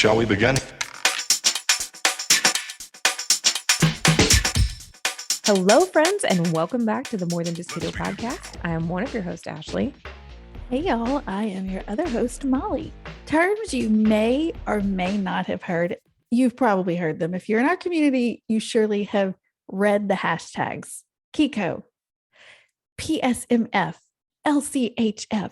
Shall we begin? Hello, friends, and welcome back to the More Than Just Keto podcast. I am one of your hosts, Ashley. Hey, y'all. I am your other host, Molly. Terms you may or may not have heard. You've probably heard them. If you're in our community, you surely have read the hashtags Kiko, PSMF, LCHF,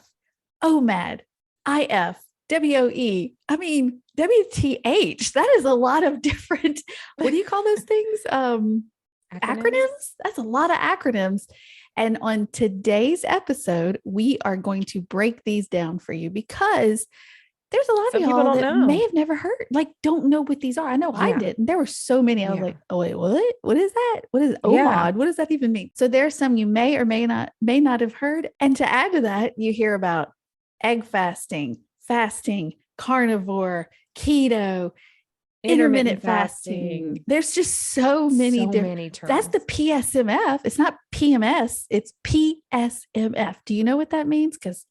OMAD, IF, WOE. I mean, WTH. That is a lot of different, what do you call those things? Acronyms? That's a lot of acronyms. And on today's episode, we are going to break these down for you because there's a lot of y'all that may have never heard, like, don't know what these are. I know I did. And there were so many. I was like, oh, wait, what? What is that? What is OMOD? What does that even mean? So there's some you may or may not have heard. And to add to that, you hear about egg fasting, carnivore, keto, intermittent fasting. There's just so many terms. That's the PSMF. It's not PMS. It's PSMF. Do you know what that means? Because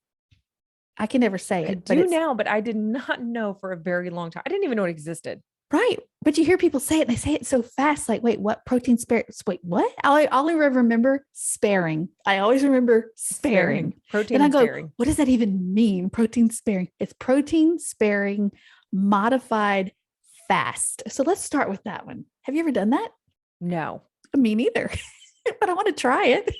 I can never say it. I do now, but I did not know for a very long time. I didn't even know it existed. Right. But you hear people say it and they say it so fast. Like, wait, what? Protein sparing? Wait, what? I only remember sparing. I always remember sparing. Protein and I go, sparing. What does that even mean? Protein sparing. It's protein sparing modified fast. So let's start with that one. Have you ever done that? No. Me neither. But I want to try it.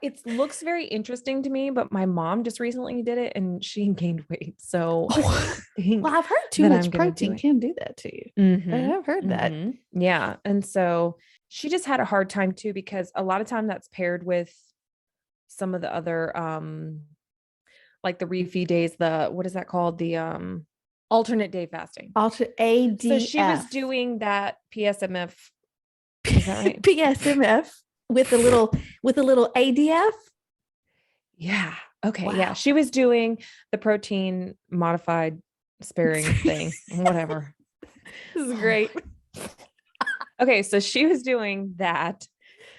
It looks very interesting to me, but my mom just recently did it and she gained weight. So well, I've heard too much protein can do that to you. Mm-hmm. I've heard that. Yeah. And so she just had a hard time too, because a lot of time that's paired with some of the other, like the refeed days, what is that called? The, alternate day fasting. ADF. So she was doing that PSMF. Is that right? PSMF with a little ADF. Yeah. Okay. Wow. Yeah. She was doing the protein modified sparing thing, whatever. This is great. Okay. So she was doing that.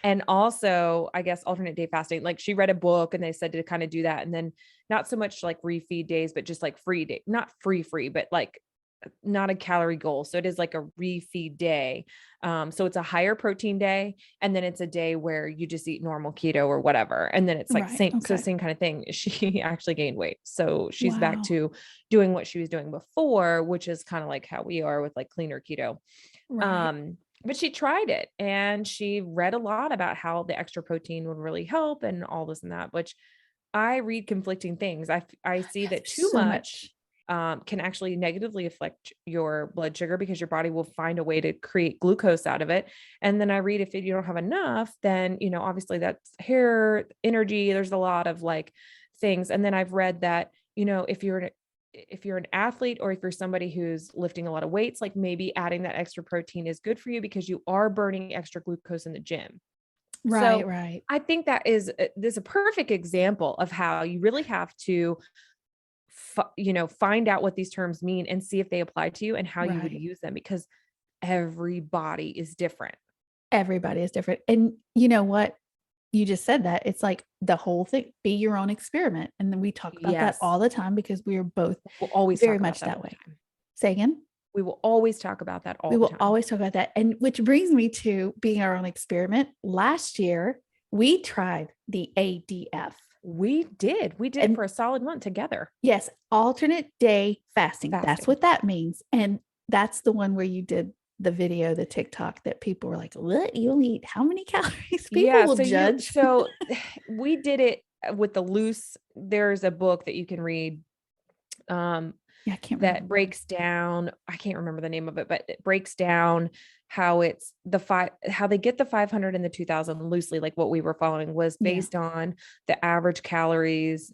And also, I guess, alternate day fasting. Like, she read a book and they said to kind of do that. And then not so much like refeed days, but just like free day, not free, but like not a calorie goal. So it is like a refeed day. So it's a higher protein day. And then it's a day where you just eat normal keto or whatever. And then it's like same kind of thing. She actually gained weight. So she's back to doing what she was doing before, which is kind of like how we are with like cleaner keto. Right. But she tried it and she read a lot about how the extra protein would really help and all this and that, which I read conflicting things. I see that too much can actually negatively affect your blood sugar because your body will find a way to create glucose out of it. And then I read if you don't have enough, then, obviously that's hair, energy, there's a lot of like things. And then I've read that, if you're an athlete or if you're somebody who's lifting a lot of weights, like maybe adding that extra protein is good for you because you are burning extra glucose in the gym. Right. So right. I think that is a perfect example of how you really have to, find out what these terms mean and see if they apply to you and how you would use them, because everybody is different. Everybody is different. And you know what? You just said that. It's like the whole thing, be your own experiment. And then we talk about that all the time because we are both always very much that way. Say again? We will always talk about that all the time. We will always talk about that. And which brings me to being our own experiment. Last year, we tried the ADF. We did it for a solid month together. Yes. Alternate day fasting. That's what that means. And that's the one where you did the video, the TikTok, that people were like, what? You only eat how many calories? People will judge. So we did it with the loose. There's a book that you can read. I can't that breaks down. I can't remember the name of it, but it breaks down how it's how they get the 500 and the 2000 loosely. Like what we were following was based on the average calories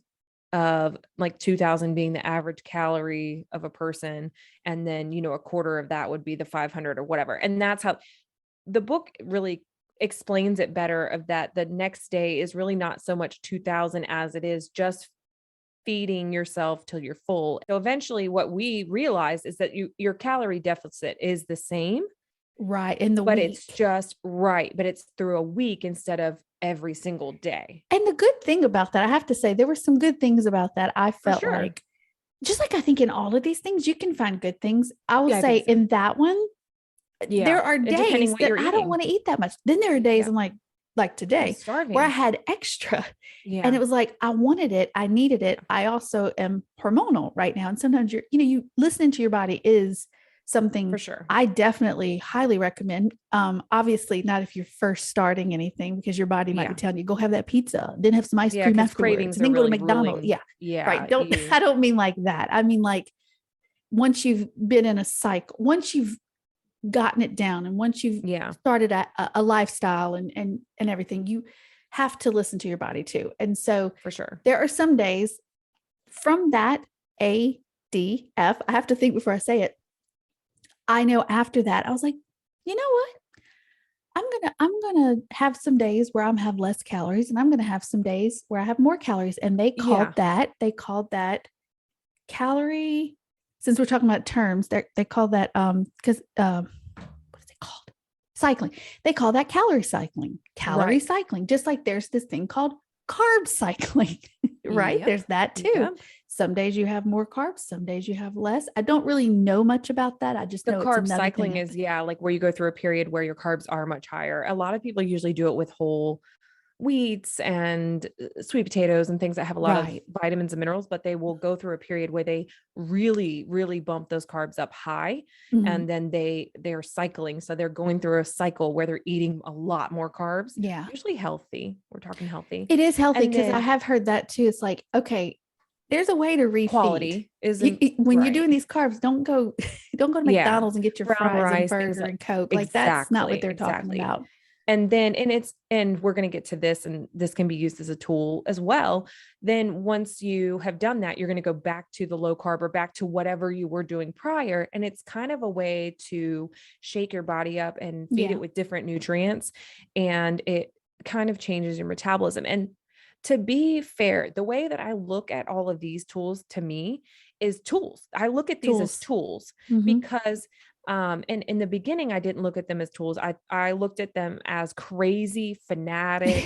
of like 2000 being the average calorie of a person. And then, a quarter of that would be the 500 or whatever. And that's how the book really explains it better, of that the next day is really not so much 2000 as it is just feeding yourself till you're full. So eventually what we realize is that your calorie deficit is the same. Right. In the but week. It's just right. But it's through a week instead of every single day. And the good thing about that, I have to say, there were some good things about that. I felt like just like I think in all of these things, you can find good things. I will Yeah, I say think so. in that one, Yeah. there are And depending days what that you're I don't eating. want to eat that much. Then there are days Yeah. I'm like I'm today, where I starving. had extra. And Yeah. it was like, I wanted it. I needed it. I also am hormonal right now. And sometimes you listening to your body is For something sure. I definitely highly recommend. Obviously not if you're first starting anything, because your body might be Yeah. telling you, go have that pizza, then have some ice Yeah. cream Because afterwards, cravings and are then go to really McDonald's. ruling. Yeah. Right. Yeah. Don't, I don't mean like that. I mean, like once you've been in a cycle, once you've gotten it down, and once you've Yeah. started a lifestyle and everything, you have to listen to your body too. And so For sure. there are some days from that ADF, I have to think before I say it. I know after that, I was like, you know what? I'm gonna have some days where I'm have less calories, and I'm gonna have some days where I have more calories. And Yeah. they called that calorie. Since we're talking about terms, they call that because what is it called? Cycling. They call that calorie Right. cycling, just like there's this thing called carb cycling, right? Yep. There's that too. Yep. Some days you have more carbs, some days you have less. I don't really know much about that. I just The know it's carb another cycling thing. is, yeah, like where you go through a period where your carbs are much higher. A lot of people usually do it with whole wheats and sweet potatoes and things that have a lot of Right. vitamins and minerals, but they will go through a period where they really, really bump those carbs up high. Mhm. And then they're cycling. So they're going through a cycle where they're eating a lot more carbs, Yeah. usually healthy. We're talking healthy. It is healthy And because I then have heard that too. It's like, okay, there's a way to refeed. quality isn't When you're right. doing these carbs, don't go don't go to Yeah. McDonald's and get your Brown fries and rice, things burger like and Coke. Like that's not what exactly, they're talking exactly. about. And we're going to get to this, and this can be used as a tool as well. Then once you have done that, you're going to go back to the low carb or back to whatever you were doing prior. And it's kind of a way to shake your body up and feed Yeah. it with different nutrients. And it kind of changes your metabolism. And to be fair, the way that I look at all of these tools to me is tools. I look at these as Tools. tools Mm-hmm. because and in the beginning, I didn't look at them as tools. I looked at them as crazy, fanatic,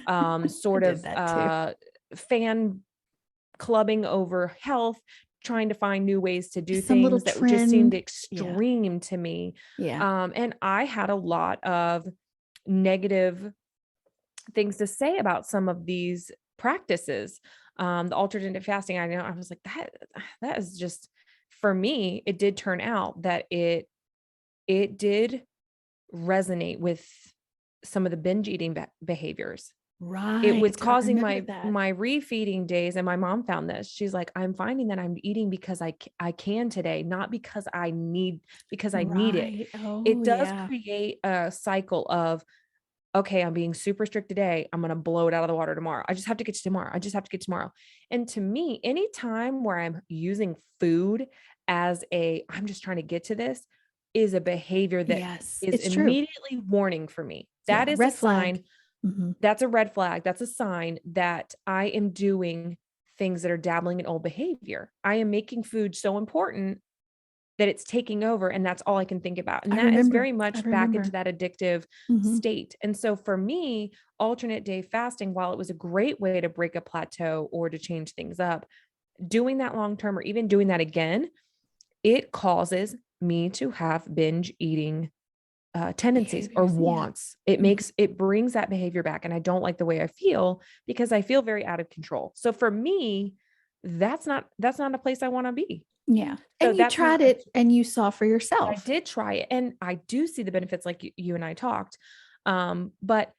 I sort did of that too. fan clubbing over health, trying to find new ways to do Just some little things that just seemed trend. Yeah. extreme to me. Yeah. And I had a lot of negative things to say about some of these practices. The alternative fasting, I know I was like, that is just, for me, it did turn out that it did resonate with some of the binge eating behaviors. It was Right. I causing remember my that. my refeeding days, and my mom found this. She's like, I'm finding that I'm eating because I can today, not because I need it. Right. Oh, It does yeah. create a cycle of, okay, I'm being super strict today. I'm going to blow it out of the water tomorrow. I just have to get to tomorrow. I just have to get tomorrow. And to me, anytime where I'm using food as I'm just trying to get to this, is a behavior that Yes, is it's true. immediately warning for me. Yeah. That is a Red flag. sign. Mm-hmm. That's a red flag. That's a sign that I am doing things that are dabbling in old behavior. I am making food so important that it's taking over, and that's all I can think about. I And that is remember. very I much back into remember. that addictive Mm-hmm. state. And so for me, alternate day fasting, while it was a great way to break a plateau or to change things up, doing that long term or even doing that again, it causes me to have binge eating tendencies or Behaviors. Yeah. wants. It Mhm. makes it brings that behavior back. And I don't like the way I feel because I feel very out of control. So for me, that's not a place I want to be. Yeah. So And you that's how tried it and you saw for I yourself. did try it, and I do see the benefits like you and I talked. But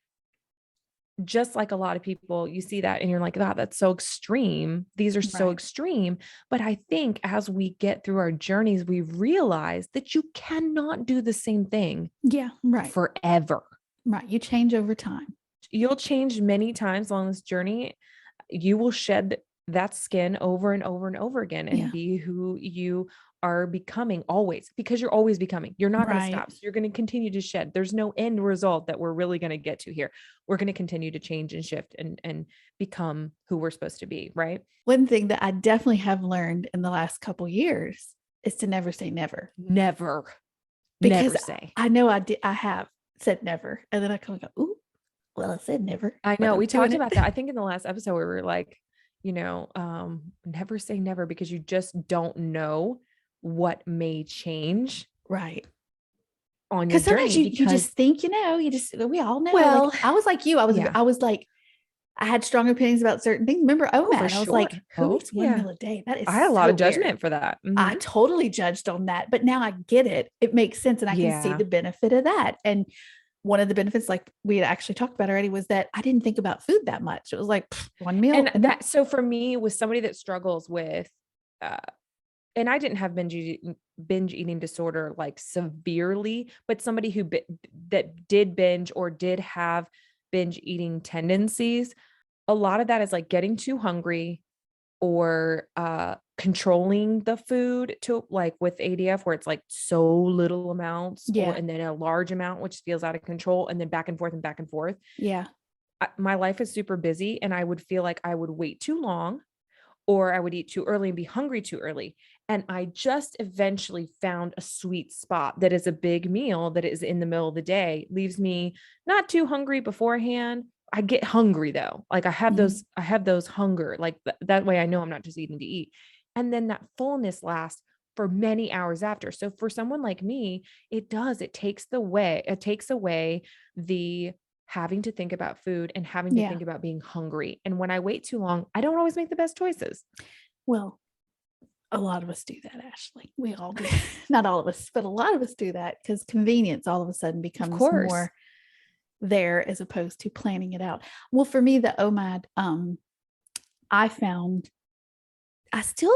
just like a lot of people, you see that and you're like, "God, that's so extreme. These are so Right. extreme." But I think as we get through our journeys, we realize that you cannot do the same thing Yeah. Right. forever. Right. You change over time. You'll change many times along this journey. You will shed that skin over and over and over again and Yeah. be who you are becoming always, because you're always becoming. You're not going to Right. stop. So you're going to continue to shed. There's no end result that we're really going to get to here. We're going to continue to change and shift and become who we're supposed to be, right? One thing that I definitely have learned in the last couple years is to never say never, Never, because never say. I know I did. I have said never, and then I come and go, ooh, well, I said never, I but know I'm we doing talked it. about that. I think in the last episode we were like, never say never, because you just don't know what may change Right. on your Because sometimes journey. you Because, just think, we all know. Like well, I was like you. yeah. I was like, I had strong opinions about certain things. Remember Oh, for OMAD? I was sure. like, who Oh, eats one yeah. meal a day? That is I had a lot so of weird. judgment for that. I totally judged on that, but now I get it. It makes sense. And I can see Yeah. the benefit of that. And one of the benefits, like we had actually talked about already, was that I didn't think about food that much. It was like one meal. And that, so for me, with somebody that struggles with, uh, and I didn't have binge eating disorder like severely, but somebody that did binge or did have binge eating tendencies, a lot of that is like getting too hungry, or controlling the food, to like with ADF, where it's like so little amounts, or Yeah. and then a large amount which feels out of control, and then back and forth and back and forth. Yeah. My life is super busy, and I would feel like I would wait too long, or I would eat too early and be hungry too early. And I just eventually found a sweet spot that is a big meal that is in the middle of the day, leaves me not too hungry beforehand. I get hungry though. Like Mhm. I have those hunger. Like that way I know I'm not just eating to eat. And then that fullness lasts for many hours after. So for someone like me, it takes away the having to think about food and having to Yeah. think about being hungry. And when I wait too long, I don't always make the best choices. Well, a lot of us do that, Ashley. We all do. Not all of us, but a lot of us do that because convenience all of a sudden Of becomes course. more there as opposed to planning it out. Well, for me, the OMAD, I found I still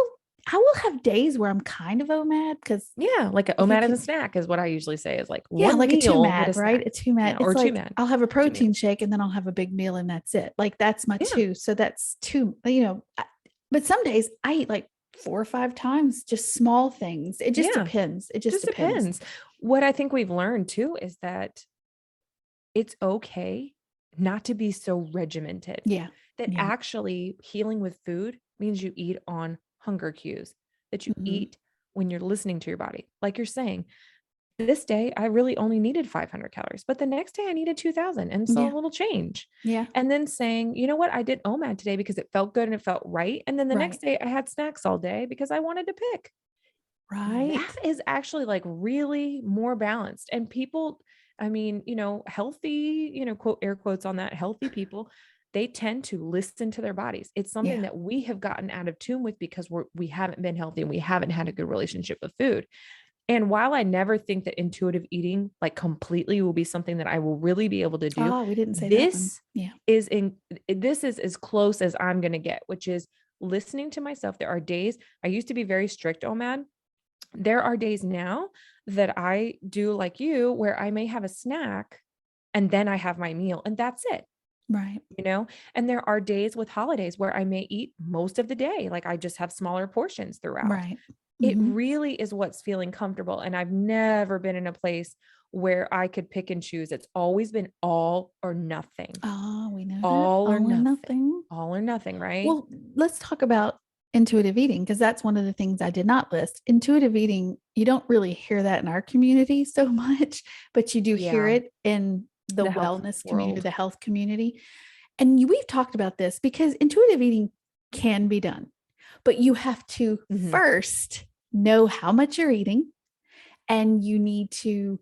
I will have days where I'm kind of OMAD because Yeah, like a you OMAD and can, a snack is what I usually say, is like yeah, one like a two meal with a mad, right? snack. A two mad. Yeah, or It's two like mad, I'll have a two protein meals. shake and then I'll have a big meal and that's it. Like that's my Yeah, two. So that's two, but some days I eat like 4 or 5 times, just small things. It just yeah, depends. It just just depends. depends. What I think we've learned too is that it's okay not to be so regimented. Yeah. That Yeah. actually healing with food means you eat on hunger cues, that you Mhm. eat when you're listening to your body. Like you're saying, this day I really only needed 500 calories, but the next day I needed 2000, and saw Yeah. a little change. Yeah. And then saying, you know what, I did OMAD today because it felt good and it felt right. And then the Right. next day I had snacks all day because I wanted to pick. That Right. is actually like really more balanced. And people, I mean, healthy, quote, air quotes on that, healthy people, they tend to listen to their bodies. It's something Yeah. that we have gotten out of tune with because we haven't been healthy and we haven't had a good relationship with food. And while I never think that intuitive eating like completely will be something that I will really be able to do, Oh, we didn't say that one. this Yeah. this is as close as I'm going to get, which is listening to myself. There are days I used to be very strict, oh man. There are days now that I do like you, where I may have a snack and then I have my meal and that's it, Right. you know? And there are days with holidays where I may eat most of the day. Like I just have smaller portions throughout. Right. It Hmm. really is what's feeling comfortable. And I've never been in a place where I could pick and choose. It's always been all or nothing, Oh, we know that. all or All or nothing, nothing. all or nothing, right? Well, let's talk about intuitive eating because that's one of the things I did not list. Intuitive eating, you don't really hear that in our community so much, but you do hear Yeah. it in the The health wellness community, world. the health community. And we've talked about this because intuitive eating can be done, but you have to Mhm. first know how much you're eating and you need to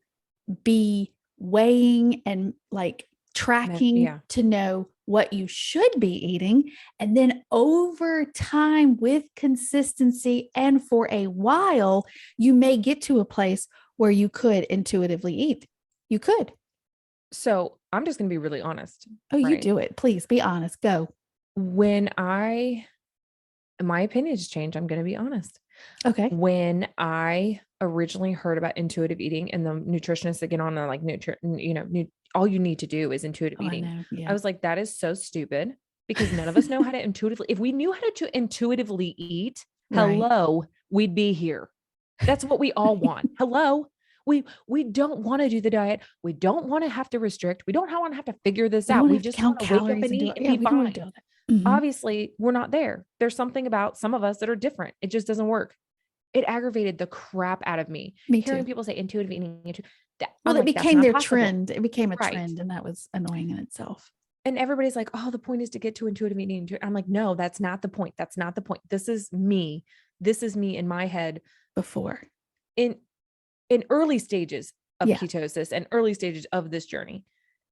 be weighing and like tracking Yeah. to know what you should be eating. And then over time, with consistency and for a while, you may get to a place where you could intuitively eat. You could. So I'm just going to be really honest, Oh, you right? do it. Please be honest. Go. When my opinions change, I'm going to be honest. Okay. When I originally heard about intuitive eating and the nutritionists that get on and like, all you need to do is intuitive Oh, I eating. know. I Yeah. was like, that is so stupid, because none of us know how to intuitively, if we knew how to intuitively eat, Right. hello, we'd be here. That's what we all want. Hello. We don't want to do the diet. We don't want to have to restrict. We don't want to have to figure this We don't out. want to We have to just count want to wake up calories and and do eat it. and Yeah, be we don't want to do fine. all that. Mhm. Obviously, we're not there. There's something about some of us that are different. It just doesn't work. It aggravated the crap out of me Me hearing too. people say intuitive eating. Well, I'm it like, that's became not their possible. trend. It became a Right. trend, and that was annoying in itself. And everybody's like, oh, the point is to get to intuitive eating. I'm like, no, that's not the point. That's not the point. This is me. This is me in my head before. in early stages of Yeah. ketosis and early stages of this journey.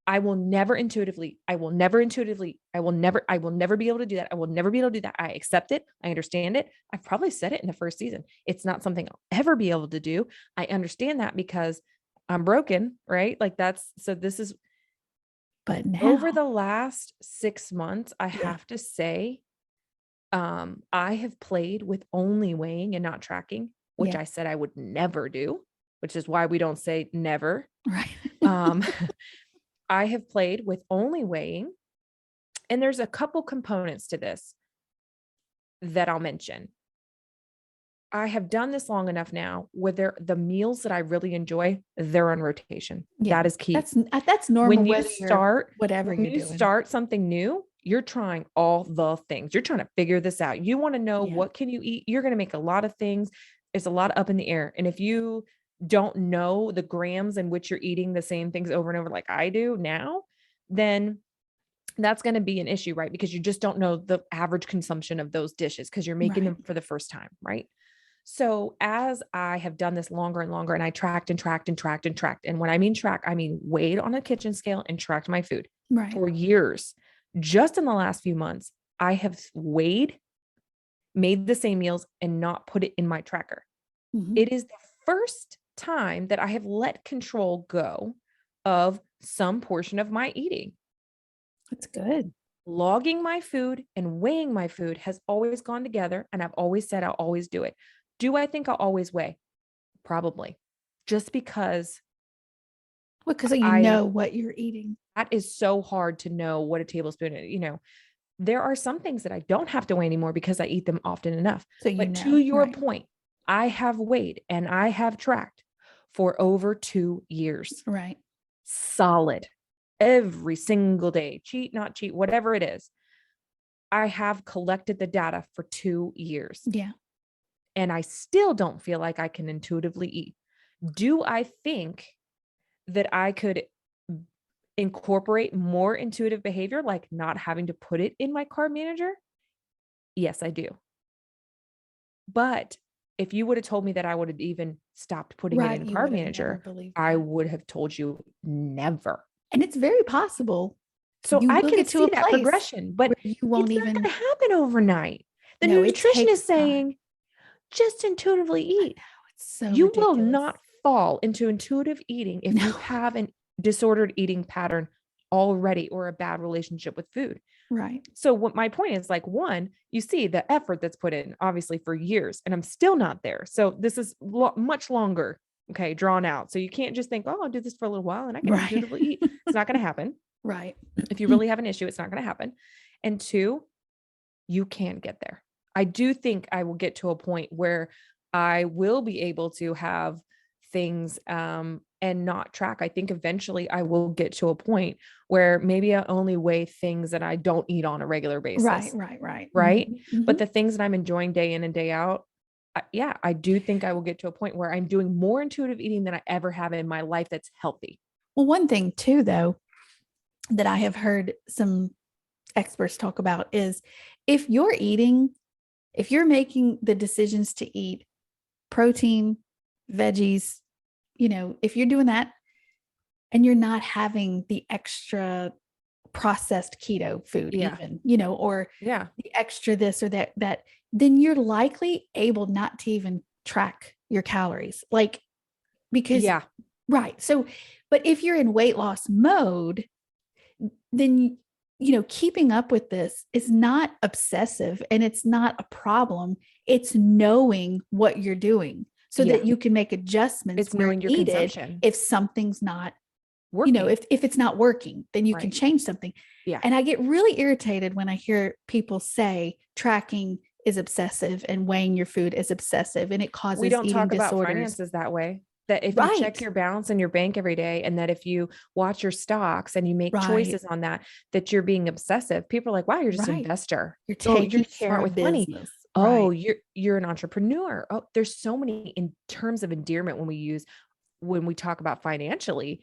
I will never intuitively, I will never be able to do that. I will never be able to do that. I accept it. I understand it. I've probably said it in the first season. It's not something I'll ever be able to do. I understand that because I'm broken, right? Like this is, but now over the last 6 months, I Yeah. have to say, I have played with only weighing and not tracking, which Yeah. I said I would never do, which is why we don't say never. Right. I have played with only weighing, and there's a couple components to this that I'll mention. I have done this long enough now where the meals that I really enjoy, they're on rotation. Yeah. That is key. That's normal When you you're doing. start something new, you're trying all the things. You're trying to figure this out. You want to know Yeah. what can you eat? You're going to make a lot of things. It's a lot up in the air. And if you don't know the grams in which you're eating the same things over and over like I do now, then that's going to be an issue, right? Because you just don't know the average consumption of those dishes because you're making Right. them for the first time, right? So as I have done this longer and longer, and I tracked and tracked and tracked and tracked, and when I mean track, I mean weighed on a kitchen scale and tracked my food Right. for years. Just in the last few months, I have weighed, made the same meals, and not put it in my tracker. Mhm. It is the first time that I have let control go of some portion of my eating. That's good. Logging my food and weighing my food has always gone together, and I've always said I'll always do it. Do I think I'll always weigh? Probably. Just because Well, because you know what you're eating. that is so hard to know what a tablespoon is. There are some things that I don't have to weigh anymore because I eat them often enough. So But to your point, I have weighed and I have tracked for over 2 years. Right. Solid. Every single day, cheat, not cheat, whatever it is. I have collected the data for 2 years. Yeah. And I still don't feel like I can intuitively eat. Do I think that I could incorporate more intuitive behavior, like not having to put it in my carb manager? Yes, I do. But if you would have told me that I would have even stopped putting it in a carb manager, I would have told you never. And it's very possible. So I can see that progression, but you won't it's not going to happen overnight. The nutrition is saying, just intuitively eat. So you will not fall into intuitive eating if you have an disordered eating pattern already or a bad relationship with food. Right. So what my point is, like, one, you see the effort that's put in obviously for years, and I'm still not there. So this is much longer, okay, drawn out. So you can't just think, oh, I'll do this for a little while and I can intuitively eat. It's not going to happen. Right. If you really have an issue, it's not going to happen. And two, you can get there. I do think I will get to a point where I will be able to have things and not track. I think eventually I will get to a point where maybe I only weigh things that I don't eat on a regular basis. Right. Mm-hmm. But the things that I'm enjoying day in and day out, I do think I will get to a point where I'm doing more intuitive eating than I ever have in my life that's healthy. Well, one thing too, though, that I have heard some experts talk about is if you're making the decisions to eat protein, veggies, if you're doing that and you're not having the extra processed keto food, even, or the extra this or that, then you're likely able not to even track your calories. Because, right. So, but if you're in weight loss mode, then, keeping up with this is not obsessive and it's not a problem. It's knowing what you're doing so that you can make adjustments. It's knowing your consumption. If something's not working. If it's not working, then you can change something. Yeah. And I get really irritated when I hear people say tracking is obsessive and weighing your food is obsessive and it causes we don't eating talk disorders. About finances that way. That if you check your balance in your bank every day, and that if you watch your stocks and you make choices on that you're being obsessive. People are like, wow, you're just an investor. You're taking care with business. Money. Oh, you're an entrepreneur. Oh, there's so many in terms of endearment when we talk about financially.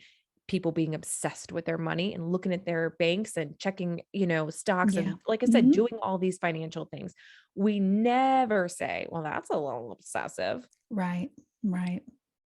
people being obsessed with their money and looking at their banks and checking, stocks. Yeah. And like I said, Mhm. doing all these financial things. We never say, well, that's a little obsessive. Right. Right.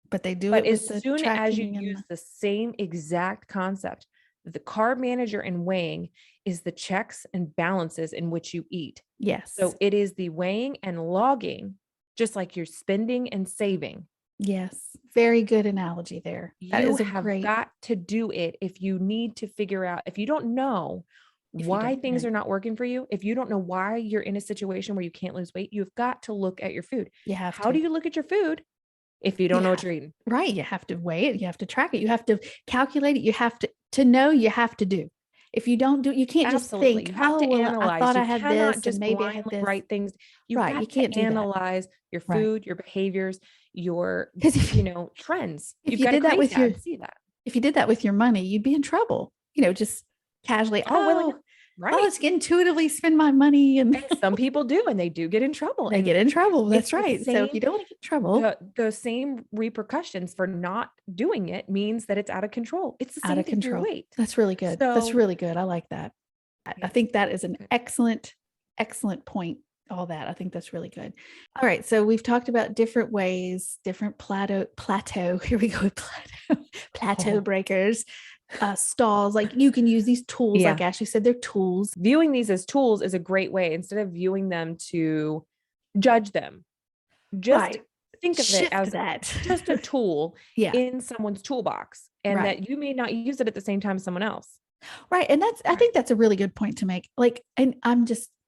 But they do But it as with the soon as you tracking and use the same exact concept, the carb manager and weighing is the checks and balances in which you eat. yes. So it is the weighing and logging, just like you're spending and saving. Yes. Very good analogy there. That You is a have great, got to do it if you need to figure out, if you don't know if you why don't, things right. are not working for you, if you don't know why you're in a situation where you can't lose weight, you've got to look at your food. You have How do to. you look at your food if you don't know Yeah. what you're eating? Right. You have to weigh it. You have to track it. You have to calculate it. You have to know you have to do. If you don't do it, you can't just Absolutely. think, You have oh, to well, I analyze. thought You I had cannot this and just maybe I had blindly this. write things. You've Right. got You to can't do that. analyze your Right. food, your behaviors, your, Because trends. if You've you got to did that create with that your and see that. if you did that with your money, you'd be in trouble. Just casually, Oh, well, I know. Right. let's intuitively spend my money and And some people do, and they do get in trouble. they And get in trouble. it's That's the right. So if same, you don't want to get in trouble, the same repercussions for not doing it means that it's out of control. It's the out same of thing for your control. weight. That's really good. That's So really good. I like that. I yeah, think that is an good. excellent, excellent point. All that. I think that's really good. All right. So we've talked about different ways, different plateau. Here we go with plateau Oh, breakers, stalls. Like you can use these tools, yeah. like Ashley said, they're tools. Viewing these as tools is a great way instead of viewing them to judge them. Just Right. think of it Shift as that. just a tool Yeah. in someone's toolbox, and Right. that you may not use it at the same time as someone else. Right. And I think that's a really good point to make. Like, and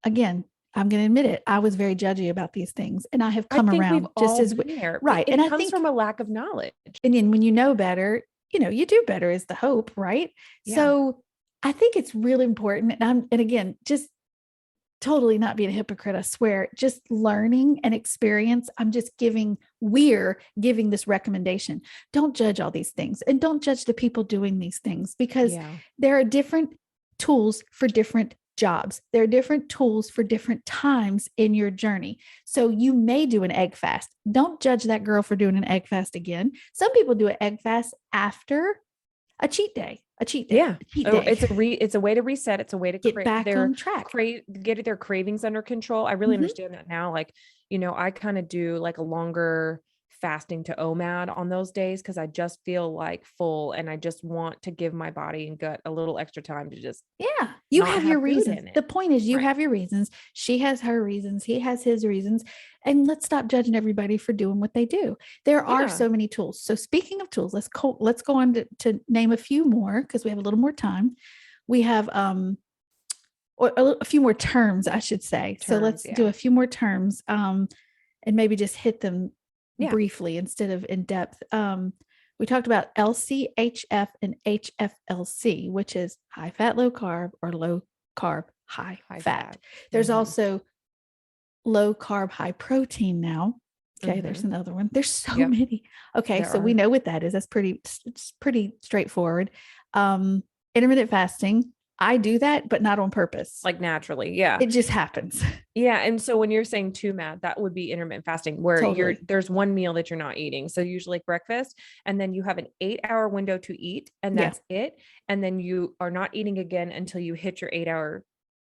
again, I'm going to admit it. I was very judgy about these things and I have I come think we've around just all as, been there, but right. it And I comes think, from a lack of knowledge. and then when you know better, you do better is the hope. Right. Yeah. So I think it's really important. And again, just totally not being a hypocrite, I swear, just learning and experience. We're giving this recommendation. Don't judge all these things and don't judge the people doing these things because Yeah. there are different tools for different jobs. There are different tools for different times in your journey. So you may do an egg fast. Don't judge that girl for doing an egg fast again. Some people do an egg fast after a cheat day. Yeah. A cheat Oh, day. it's a way to reset. It's a way to Get back on track. get their cravings under control. I really Mhm. understand that now. Like, I kind of do like a longer fasting to OMAD on those days because I just feel like full and I just want to give my body and gut a little extra time to just Yeah, you not have your have food reasons. in it. The point is, you Right. have your reasons. She has her reasons. He has his reasons. And let's stop judging everybody for doing what they do. There are Yeah. so many tools. So speaking of tools, let's go on to name a few more because we have a little more time. We have or a few more terms, I should say. So let's Terms. do Yeah. a few more terms and maybe just hit them Yeah. briefly instead of in depth. We talked about LCHF and HFLC, which is high fat, low carb, or low carb, high fat. There's Mhm. also low carb, high protein now. Okay, there's Mhm. another one. There's so Yep. many. Okay, There so we are. know what that is. It's pretty straightforward. Intermittent fasting. I do that, but not on purpose. Like naturally. Yeah. It just happens. Yeah. And so when you're saying too, Matt, that would be intermittent fasting where Totally. there's one meal that you're not eating. So usually like breakfast, and then you have an 8-hour window to eat and Yeah. that's it. And then you are not eating again until you hit your 8-hour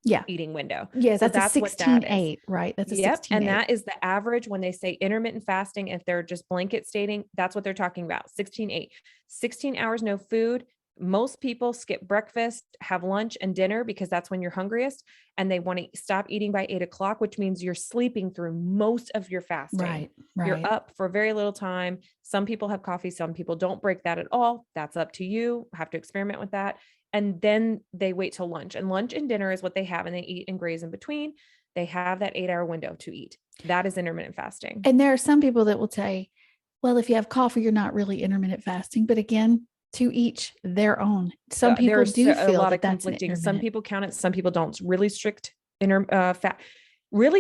Yeah. eating window. Yeah, So that's a that's what that is. 16-8, right? That's a Yep. 16-8. And that is the average when they say intermittent fasting. If they're just blanket stating, that's what they're talking about. 16-8, 16 hours, no food. Most people skip breakfast, have lunch and dinner because that's when you're hungriest. And they want to stop eating by 8 o'clock, which means you're sleeping through most of your fasting. Right. You're Right. up for very little time. Some people have coffee. Some people don't break that at all. That's up to you. Have to experiment with that. And then they wait till lunch, and lunch and dinner is what they have, and they eat and graze in between. They have that 8-hour window to eat. That is intermittent fasting. And there are some people that will say, well, if you have coffee, you're not really intermittent fasting. But again, to each their own. Some people There's do a feel lot that of that's an conflicting. Some intermittent. people count it, some people don't. Really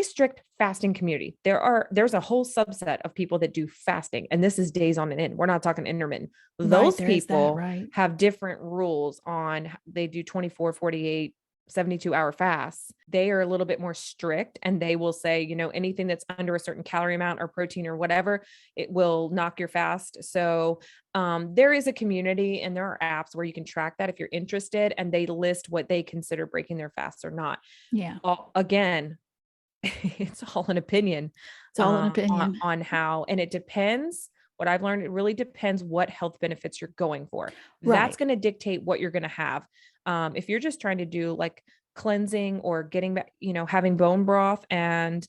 strict fasting community. There's a whole subset of people that do fasting, and this is days on and in. We're not talking intermittent. Right, Those there is that, people right? have different rules on, they do 24, 48, 72-hour fasts, they are a little bit more strict, and they will say, anything that's under a certain calorie amount or protein or whatever, it will knock your fast. So there is a community and there are apps where you can track that if you're interested, and they list what they consider breaking their fasts or not. Yeah. Again, it's all an opinion. It's all an opinion on how, and it depends. What I've learned, it really depends what health benefits you're going for. That's going to dictate what you're going to have. If you're just trying to do like cleansing or getting back, having bone broth and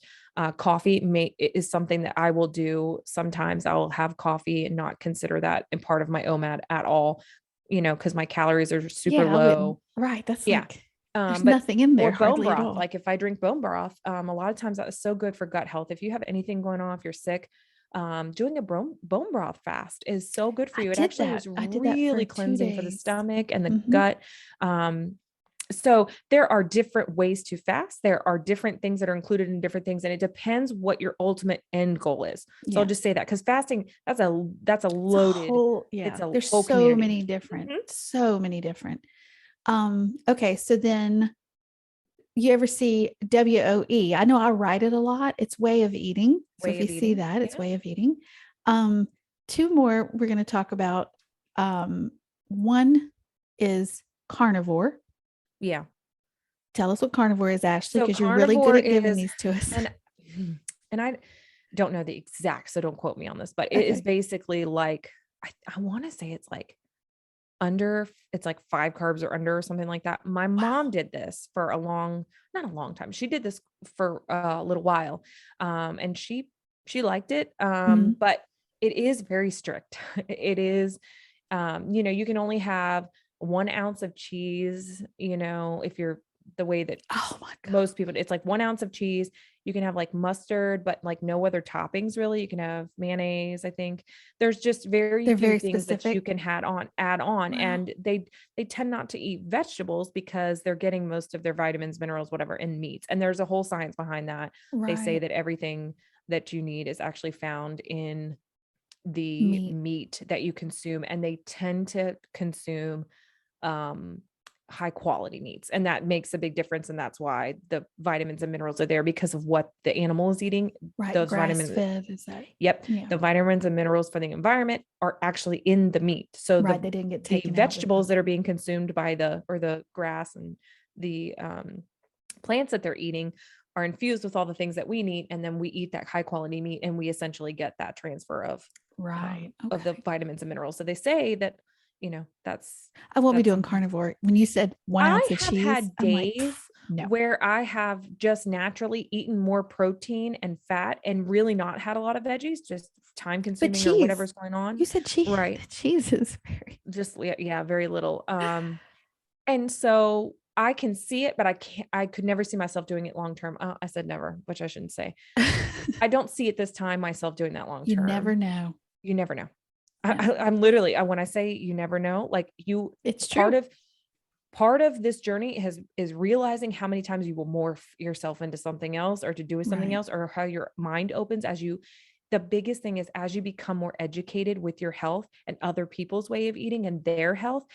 coffee is something that I will do. Sometimes I'll have coffee and not consider that in part of my OMAD at all, because my calories are super low. Right. That's yeah. There's nothing in there. Or bone hardly broth. At all. Like if I drink bone broth, a lot of times that is so good for gut health. If you have anything going on, if you're sick, doing a bone broth fast is so good for you. It actually was really cleansing for the stomach and the gut. So there are different ways to fast. There are different things that are included in different things, and it depends what your ultimate end goal is. So I'll just say that, because fasting, that's a loaded, there's so many different, okay. So then you ever see WOE? I know I write it a lot. It's way of eating. So if you see that, it's way of eating. Two more we're going to talk about. One is carnivore. Yeah. Tell us what carnivore is, Ashley, because you're really good at giving these to us. And I don't know the exact, so don't quote me on this, but it is basically like, I want to say it's like it's like 5 carbs or under or something like that. My mom did this for not a long time. She did this for a little while. And she liked it. But it is very strict. It is, you can only have 1 ounce of cheese, if you're the way that most people, it's like 1 ounce of cheese. You can have like mustard, but like no other toppings really. You can have mayonnaise. I think there's just very few things specific. That you can add on. Wow. And they tend not to eat vegetables because they're getting most of their vitamins, minerals, whatever, in meats. And there's a whole science behind that. They say that everything that you need is actually found in the meat that you consume, and they tend to consume high quality meats, and that makes a big difference. And that's why the vitamins and minerals are there, because of what the animal is eating. Those vitamins fed, is that? Yep. Yeah. The vitamins and minerals for the environment are actually in the meat. So they didn't get taken. The vegetables that are being consumed by the grass and the plants that they're eating are infused with all the things that we need, and then we eat that high quality meat, and we essentially get that transfer of of the vitamins and minerals. So they say that, that's, I won't be doing carnivore. When you said 1 ounce of cheese, I have had days where I have just naturally eaten more protein and fat and really not had a lot of veggies, just time consuming or whatever's going on. You said cheese, right? Cheese is very little. And so I can see it, but I could never see myself doing it long-term. I said never, which I shouldn't say. I don't see it this time myself doing that long-term. You never know. You never know. I'm literally, when I say you never know, like it's true. Part of this journey is realizing how many times you will morph yourself into something else, or to do something else, or how your mind opens the biggest thing is, as you become more educated with your health and other people's way of eating and their health,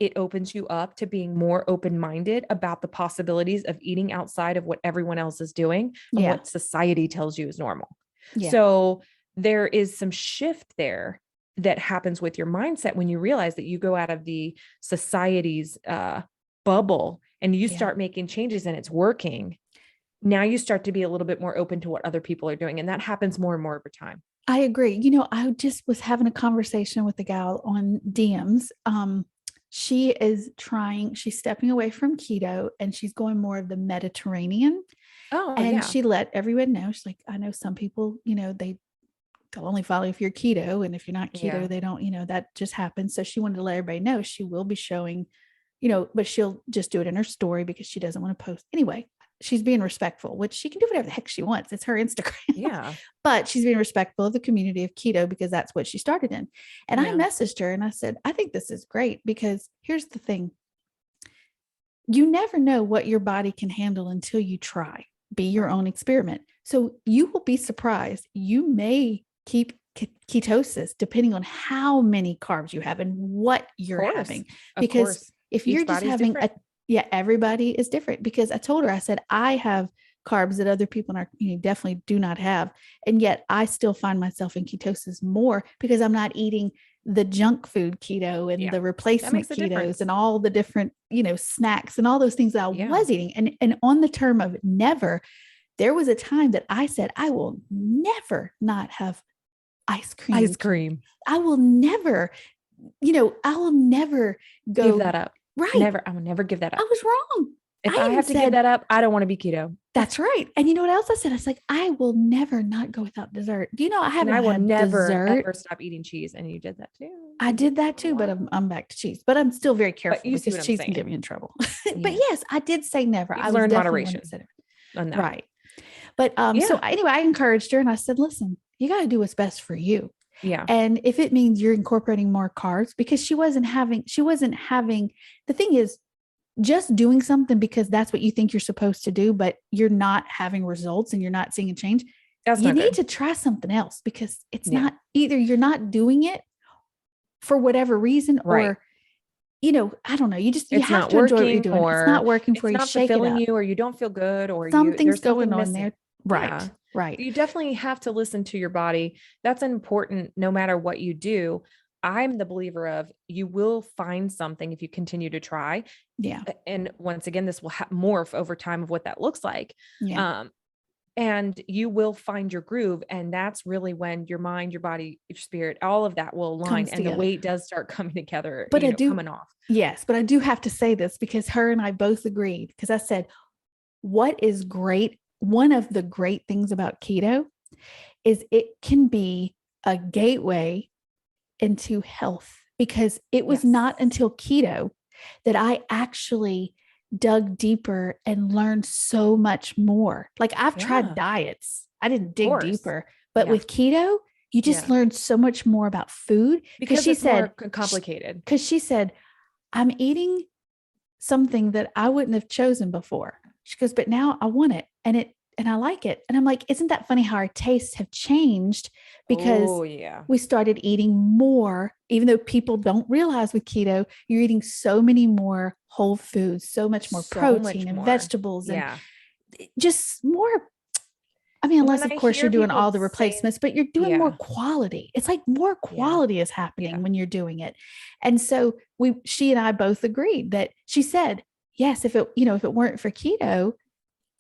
it opens you up to being more open-minded about the possibilities of eating outside of what everyone else is doing and what society tells you is normal. Yeah. So there is some shift there that happens with your mindset when you realize that you go out of the society's bubble and you start making changes and it's working. Now you start to be a little bit more open to what other people are doing. And that happens more and more over time. I agree. I just was having a conversation with a gal on DMs. She's stepping away from keto and she's going more of the Mediterranean. She let everyone know. She's like, I know some people, they'll only follow if you're keto. And if you're not keto, they don't, that just happens. So she wanted to let everybody know she will be showing, but she'll just do it in her story because she doesn't want to post. Anyway, she's being respectful, which she can do whatever the heck she wants. It's her Instagram. Yeah. But she's being respectful of the community of keto because that's what she started in. And I messaged her and I said, I think this is great because here's the thing. You never know what your body can handle until you try. Be your own experiment. So you will be surprised. You may keep ketosis depending on how many carbs you have and what you're having. Because if you're just having Yeah, everybody is different because I told her, I said, I have carbs that other people in our community definitely do not have. And yet I still find myself in ketosis more because I'm not eating the junk food keto and Yeah. the That replacement makes a ketos difference. and all the different, snacks and all those things that I Yeah. was eating. And on the term of never, there was a time that I said, I will never not have ice cream. Ice cream. I will never, I will never Give go that up. right. Never. I will never give that I up. was wrong. If I I even have to give said, that up, I don't want to be keto. that's right. And you know what else I said? I was like, I will never not go without dessert. Do you know I And haven't I will had never dessert? ever stop eating cheese. And you did that too. I You did did that for a too, but while. I'm back to cheese. But I'm still very But careful you see because what I'm cheese can get saying. me in trouble. But Yeah. yes, I did say never. You've I was learned definitely one that moderation said it. on that. Right. But so Yeah. anyway, I encouraged her and I said, listen, you got to do what's best for you. Yeah. And if it means you're incorporating more carbs, because she wasn't having, the thing is, just doing something because that's what you think you're supposed to do, but you're not having results and you're not seeing a change, That's you not need good. to try something else because it's Yeah. not either you're not doing it for whatever reason Right. or, I don't know. You It's have not to enjoy what you're working, doing. It's or not working for it's you. not Shake it fulfilling up. you, or you don't feel good, or Something's there's going something on missing. there. Right. Yeah. Right. You definitely have to listen to your body. That's important no matter what you do. I'm the believer of you will find something if you continue to try. Yeah. And once again, this will morph over time of what that looks like. Yeah. Um, and you will find your groove. And that's really when your mind, your body, your spirit, all of that will align Comes and the together. weight does start coming together, But I do, coming off. yes, but I do have to say this because her and I both agreed because I said, what is great? One of the great things about keto is it can be a gateway into health because it was Yes. not until keto that I actually dug deeper and learned so much more. Like I've tried Yeah. diets, I didn't Of dig course. deeper, but Yeah. with keto, you just Yeah. learn so much more about food Because she it's more said, complicated. because she said, I'm eating something that I wouldn't have chosen before. She goes, but now I want it and I like it. And I'm like, isn't that funny how our tastes have changed because Oh, yeah. we started eating more, even though people don't realize with keto, you're eating so many more whole foods, so much more So much protein and more. vegetables and Yeah. just more. I mean, When unless of I course you're hear doing people all the say, replacements, but you're doing more yeah, quality. It's like more yeah, quality is happening yeah, when you're doing it. And so she and I both agreed that she said, yes, if it weren't for keto,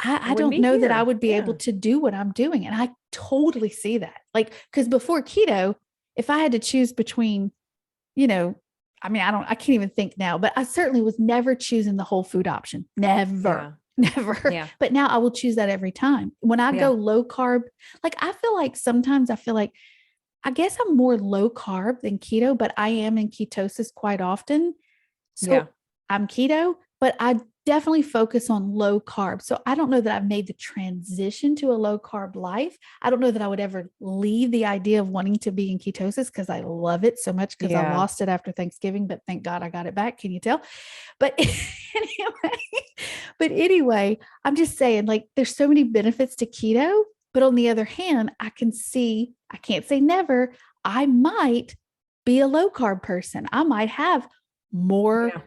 I I wouldn't don't be know that I here. would be able Yeah. to do what I'm doing. And I totally see that. Like, because before keto, if I had to choose between, you know, I can't even think now, but I certainly was never choosing the whole food option. Never, Yeah. never. Yeah. But now I will choose that every time. When I Yeah. go low carb, like I feel like sometimes I feel like I guess I'm more low carb than keto, but I am in ketosis quite often. Yeah. So I'm keto, but I definitely focus on low carb. So I don't know that I've made the transition to a low carb life. I don't know that I would ever leave the idea of wanting to be in ketosis because I love it so much because I Yeah. lost it after Thanksgiving, but thank God I got it back. Can you tell? But anyway, I'm just saying like there's so many benefits to keto, but on the other hand, I can't say never, I might be a low carb person. I might have more Yeah.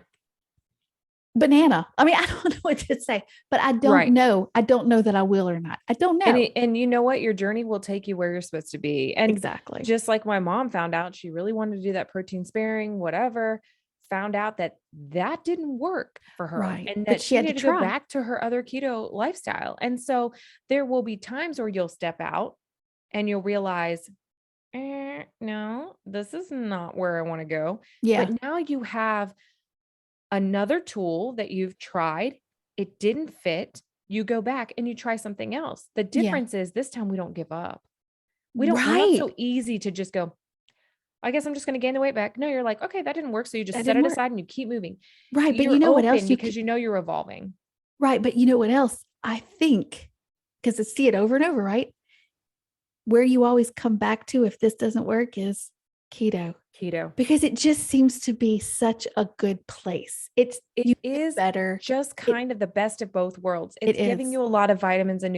banana. I mean, I don't know what to say, but I don't Right. know. I don't know that I will or not. I don't know. And you know what? Your journey will take you where you're supposed to be. And Exactly. just like my mom found out, she really wanted to do that protein sparing, whatever, found out that that didn't work for her Right. and But that she she had to needed to go try. back to her other keto lifestyle. And so there will be times where you'll step out and you'll realize, no, this is not where I want to go. Yeah. But now you have another tool that you've tried, it didn't fit, you go back and you try something else. The Yeah. difference is this time we don't give up. We're not Right. so easy to just go, I guess I'm just going to gain the weight back. No, you're like, okay, that didn't work. So you just That set didn't it work. aside and you keep moving. Right. But you You're know what open else because you know you're evolving. right. But you know what else? I think because I see it over and over, right? Where you always come back to if this doesn't work is keto. Keto. Because it just seems to be such a good place. It you is better. just kind of the best of both worlds. It It's giving is. you a lot of vitamins and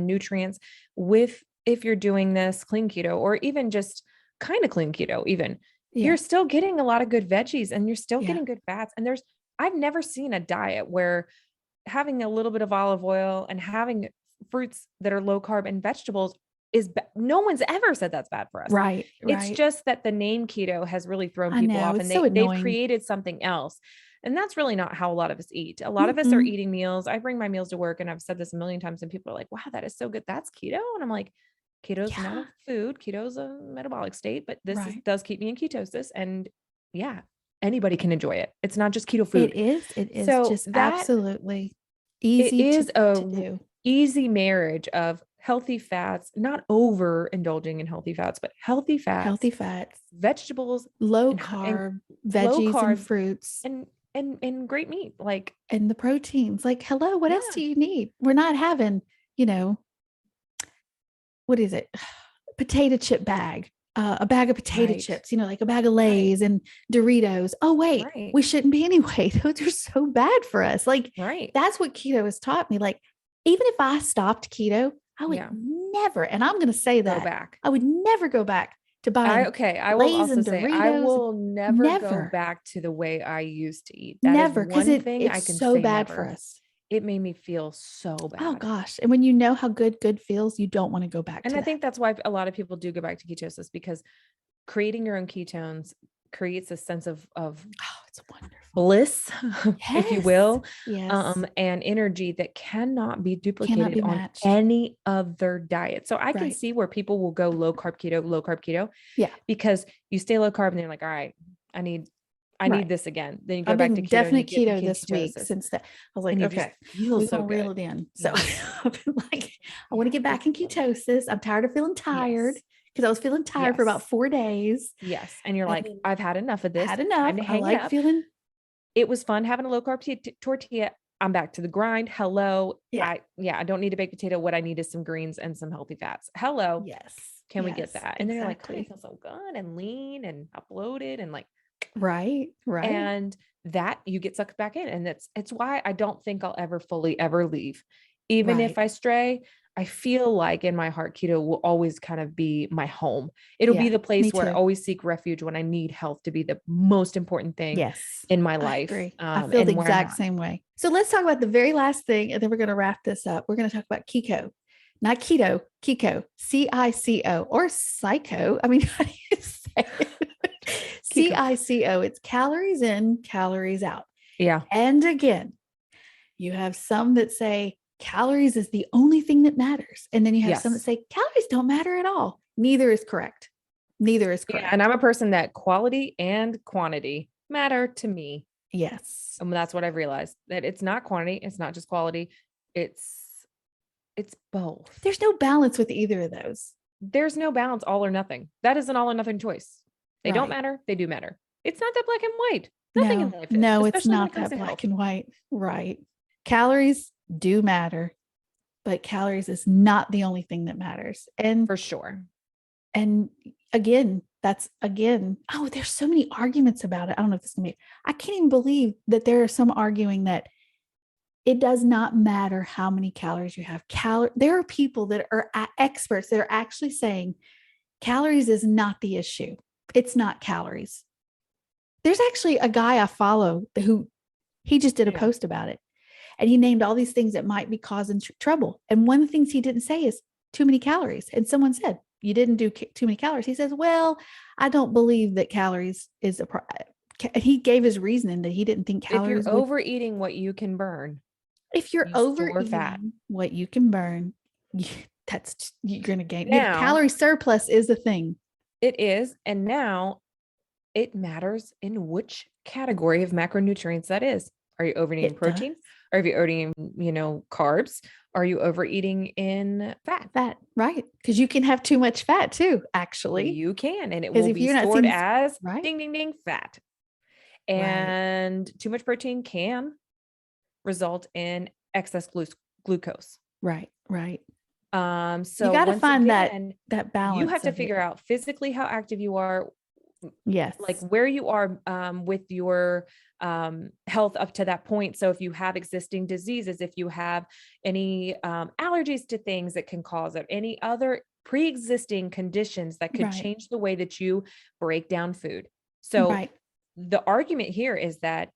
nutrients with, if you're doing this clean keto or even just kind of clean keto, even Yeah. you're still getting a lot of good veggies and you're still Yeah. getting good fats. And I've never seen a diet where having a little bit of olive oil and having fruits that are low carb and vegetables no one's ever said that's bad for us. Right. It's Right. just that the name keto has really thrown I people know. off, It's and so they've annoying. created something else. And that's really not how a lot of us eat. A lot of us are Mm-mm. eating meals. I bring my meals to work, and I've said this a million times, and people are like, wow, that is so good. That's keto. And I'm like, keto is not Yeah. a food. Keto is a metabolic state, but Right. does keep me in ketosis. And yeah, anybody can enjoy it. It's not just keto It food. is. It is So just that absolutely it easy is a to do. easy marriage of healthy fats, not over indulging in healthy fats, but healthy fats, Healthy fats, vegetables, low and carb, low veggies and carbs, fruits, and great meat. Like, and the proteins. Like, hello, what else yeah, do you need? We're not having, you know, what is it? Potato chip bag, a bag of potato right, chips, like a bag of right, Lay's and Doritos. Oh, wait, right, we shouldn't be anyway. Those are so bad for us. Like, right. that's what keto has taught me. Like, even if I stopped keto, I would Yeah, never, and I'm going to say go that, back. I would never go back to buying I will Lay's also and say I Doritos. will never go Never, back to the way I used to eat. That is never, because one thing I it's can so say bad for never. us. It made me feel so Oh bad. gosh. And when you know how good feels, you don't want to go back And to I that. think that's why a lot of people do go back to ketosis, because creating your own ketones creates a sense of Oh, it's wonderful. bliss, if you Yes. will, Yes. and energy that cannot be Cannot duplicated be on matched. any other diet. So I can Right. see where people will go low carb keto, Yeah. because you stay low carb and they're like, all right, I need Right. this again. Then you go I've back to been keto and you definite get the keto this week ketosis since that. I was like, and you just okay, feel we're so gonna reel good. it in. So Yeah. I've been like, I want to Yeah. get back in It's so good. ketosis. I'm tired of feeling tired Yes. because I was feeling tired for about Yes. 4 days. Yes. And you're And like, then I've had enough of I this. had enough. Time to I hang it like up. feeling, It was fun having a low carb tortilla. I'm back to the grind. Hello. yeah, I don't need a baked potato. What I need is some greens and some healthy fats. Hello. yes, Can we get yes, that? And then you're like, God, I exactly. feel so good and lean and uploaded and like, Right, right. and that you get sucked back in. And it's why I don't think I'll ever fully ever leave. Even if Right. I stray, I feel like in my heart, keto will always kind of be my home. It'll be Yeah, the me place where I too. always seek refuge when I need health to be the most important thing Yes, in my I life. agree. I feel the And where I'm exact at. same way. So let's talk about the very last thing, and then we're going to wrap this up. We're going to talk about Kiko, not keto, Kiko, CICO or psycho. I mean, how do you say it? Kiko. CICO. It's calories in, calories out. Yeah. And again, you have some that say calories is the only thing that matters. And then you have some that Yes. say calories don't matter at all. Neither is correct. Neither is Yeah. And correct. I'm a person that quality and quantity matter to me. Yes. And that's what I've realized, that it's not quantity. It's not just quality. It's, it's both. There's no balance with either of those. There's no balance, all or nothing. That is an all or nothing choice. They don't Right. matter. They do matter. It's not that black and white. Nothing in No, life is, no, it's especially when not it comes that to black health. and white. Right. Calories do matter, but calories is not the only thing that matters. For sure. And again, that's again, oh, there's so many arguments about it. I don't know if this is me. I can't even believe that there are some arguing that it does not matter how many calories you have. There are people that are experts that are actually saying calories is not the issue. It's not calories. There's actually a guy I follow who he just did a Yeah. post about it. And he named all these things that might be causing trouble. And one of the things he didn't say is too many calories. And someone said, you didn't do too many calories. He says, well, I don't believe that calories is a problem. He gave his reasoning that he didn't think If you're calories would. overeating what you can burn, If you're you store fat. overeating what you can burn, you're going to gain. Now Calorie surplus is a thing. it is. And now it matters in which category of macronutrients that is. Are you overeating It does. protein? Are you overeating, carbs? Are you overeating in fat? Fat, right? Because you can have too much fat too, actually. You can, and it Because will if be you're not stored seeing, as right, ding, ding, ding, fat. right, And too much protein can result in excess glucose. right, right. You So got to once find that again, you have balance to of it. figure out physically how active you are, like Yes, where you are with your health up to that point. So if you have existing diseases, if you have any allergies to things that can cause it, any other pre-existing conditions that could right, change the way that you break down food. So right. the argument here is that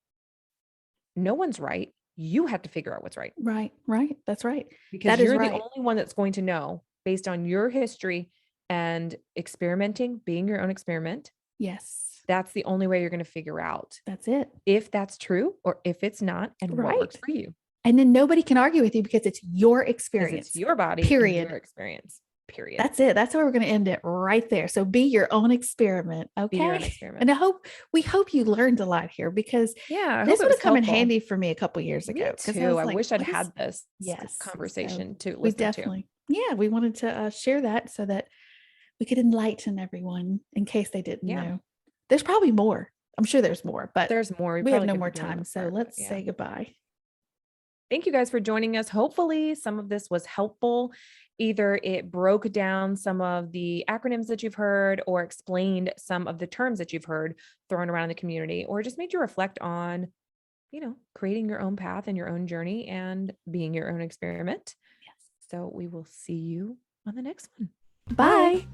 no one's right. You have to figure out what's right. Right. Right. That's right. Because That is you're the right. only one that's going to know based on your history and experimenting, being your own experiment. Yes. That's the only way you're going to figure out That's it. if that's true or if it's not and what works Right. for you. And then nobody can argue with you because it's your Because experience. it's your body and Period. your experience. Period. That's it. That's where we're going to end it right there. So be your own experiment. Be your own Okay. experiment. And we hope you learned a lot here, because Yeah, I this hope it would was have come in helpful. handy for me a couple years Me ago. too. I wish I'd what is- had this Yes. conversation to We listen to. definitely, yeah, we wanted to share that so that we could enlighten everyone in case they didn't Yeah. know. There's probably more. I'm sure there's more, but There's more. we have probably no could more be doing time. more, So but let's yeah. say goodbye. Thank you guys for joining us. Hopefully some of this was helpful. Either it broke down some of the acronyms that you've heard or explained some of the terms that you've heard thrown around the community, or just made you reflect on, creating your own path and your own journey and being your own experiment. Yes. So we will see you on the next one. Bye.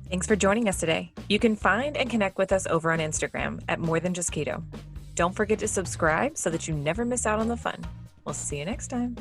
Thanks for joining us today. You can find and connect with us over on Instagram at More Than Just Keto. Don't forget to subscribe so that you never miss out on the fun. We'll see you next time.